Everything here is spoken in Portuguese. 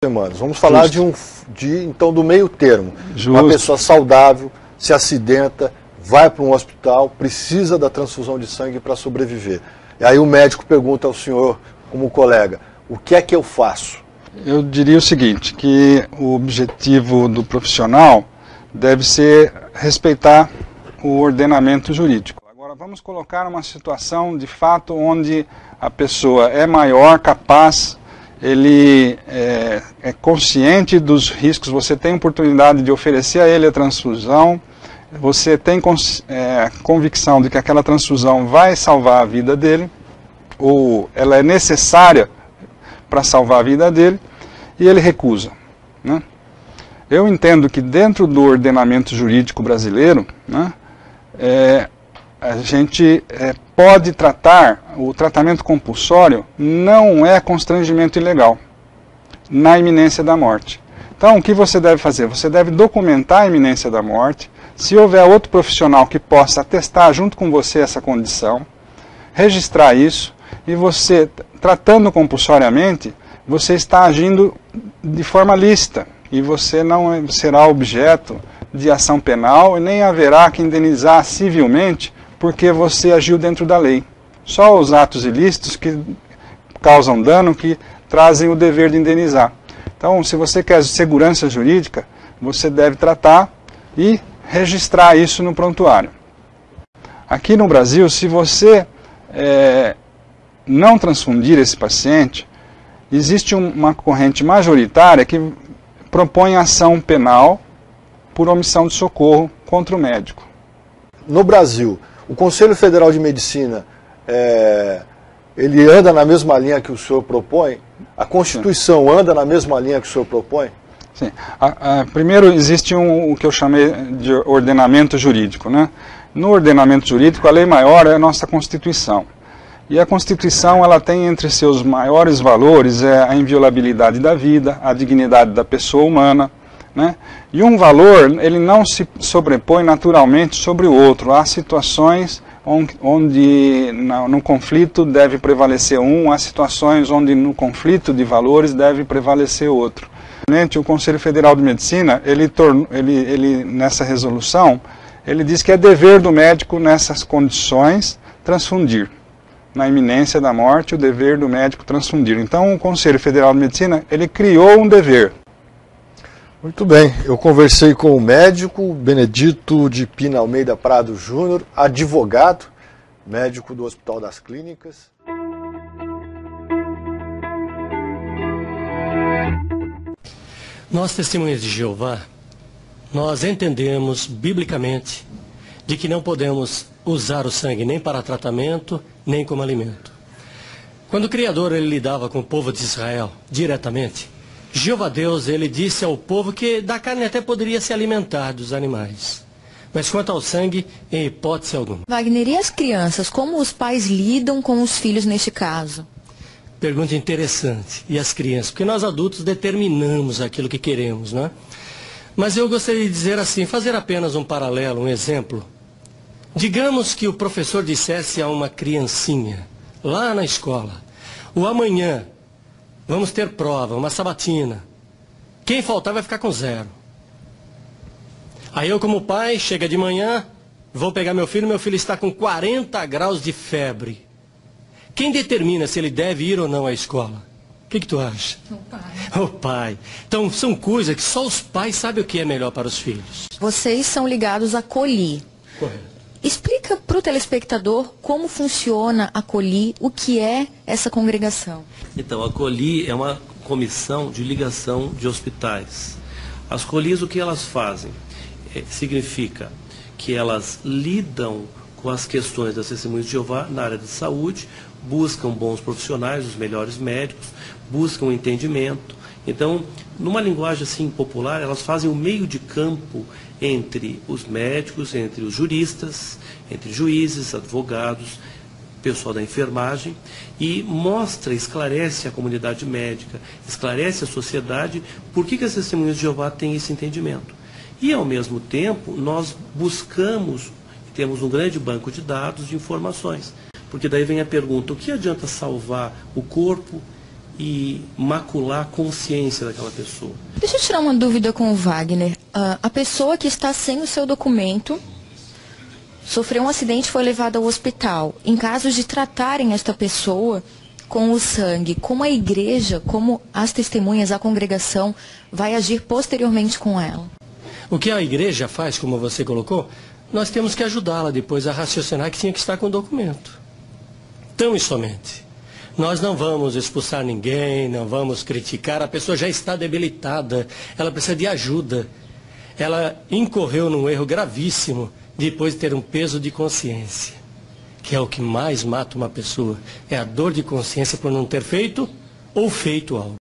semanas. Vamos falar então do meio termo. Justo. Uma pessoa saudável, se acidenta, vai para um hospital, precisa da transfusão de sangue para sobreviver. E aí o médico pergunta ao senhor, como colega, o que é que eu faço? Eu diria o seguinte, que o objetivo do profissional deve ser respeitar o ordenamento jurídico. Agora vamos colocar uma situação de fato onde a pessoa é maior, capaz, ele é consciente dos riscos, você tem oportunidade de oferecer a ele a transfusão, você tem convicção de que aquela transfusão vai salvar a vida dele, ou ela é necessária para salvar a vida dele, e ele recusa, né? Eu entendo que dentro do ordenamento jurídico brasileiro, né, a gente pode tratar, o tratamento compulsório não é constrangimento ilegal na iminência da morte. Então, o que você deve fazer? Você deve documentar a iminência da morte, se houver outro profissional que possa atestar junto com você essa condição, registrar isso, e você, tratando compulsoriamente, você está agindo de forma lícita, e você não será objeto de ação penal, e nem haverá que indenizar civilmente, porque você agiu dentro da lei. Só os atos ilícitos que causam dano, que trazem o dever de indenizar. Então, se você quer segurança jurídica, você deve tratar e registrar isso no prontuário. Aqui no Brasil, se você não transfundir esse paciente, existe uma corrente majoritária que propõe ação penal por omissão de socorro contra o médico. No Brasil, o Conselho Federal de Medicina, ele anda na mesma linha que o senhor propõe? A Constituição Sim. anda na mesma linha que o senhor propõe? Sim. Primeiro, existe o que eu chamei de ordenamento jurídico, né? No ordenamento jurídico, a lei maior é a nossa Constituição. E a Constituição, ela tem entre seus maiores valores a inviolabilidade da vida, a dignidade da pessoa humana, né? E um valor, ele não se sobrepõe naturalmente sobre o outro. Há situações onde no conflito deve prevalecer um, há situações onde no conflito de valores deve prevalecer outro. O Conselho Federal de Medicina, ele nessa resolução, ele diz que é dever do médico nessas condições transfundir. Na iminência da morte, o dever do médico transfundir. Então, o Conselho Federal de Medicina, ele criou um dever. Muito bem, eu conversei com o médico Benedito de Pina Almeida Prado Júnior, advogado, médico do Hospital das Clínicas. Nós, testemunhas de Jeová, nós entendemos biblicamente de que não podemos usar o sangue nem para tratamento, nem como alimento. Quando o Criador ele lidava com o povo de Israel diretamente, Jeová Deus, ele disse ao povo que da carne até poderia se alimentar dos animais. Mas quanto ao sangue, em hipótese alguma. Wagner, e as crianças? Como os pais lidam com os filhos neste caso? Pergunta interessante. E as crianças? Porque nós adultos determinamos aquilo que queremos, não é? Mas eu gostaria de dizer assim, fazer apenas um paralelo, um exemplo. Digamos que o professor dissesse a uma criancinha, lá na escola, o amanhã vamos ter prova, uma sabatina. Quem faltar vai ficar com 0. Aí eu, como pai, chega de manhã, vou pegar meu filho está com 40 graus de febre. Quem determina se ele deve ir ou não à escola? O que tu acha? O pai. O pai. Então, são coisas que só os pais sabem o que é melhor para os filhos. Vocês são ligados à COLI. Correto. Explica para o telespectador como funciona a COLI, o que é essa congregação. Então, a COLI é uma comissão de ligação de hospitais. As COLIs, o que elas fazem? Significa que elas lidam com as questões das testemunhas de Jeová na área de saúde, buscam bons profissionais, os melhores médicos, buscam entendimento. Então, numa linguagem assim popular, elas fazem o meio de campo entre os médicos, entre os juristas, entre juízes, advogados, pessoal da enfermagem, e mostra, esclarece a comunidade médica, esclarece a sociedade por que as testemunhas de Jeová têm esse entendimento. E, ao mesmo tempo, nós buscamos, temos um grande banco de dados, de informações, porque daí vem a pergunta, o que adianta salvar o corpo e macular a consciência daquela pessoa. Deixa eu tirar uma dúvida com o Wagner. A pessoa que está sem o seu documento sofreu um acidente e foi levada ao hospital. Em caso de tratarem esta pessoa com o sangue, como a igreja, como as testemunhas, a congregação vai agir posteriormente com ela? O que a igreja faz, como você colocou, nós temos que ajudá-la depois a raciocinar que tinha que estar com o documento. Tão e somente. Nós não vamos expulsar ninguém, não vamos criticar, a pessoa já está debilitada, ela precisa de ajuda. Ela incorreu num erro gravíssimo depois de ter um peso de consciência, que é o que mais mata uma pessoa, é a dor de consciência por não ter feito ou feito algo.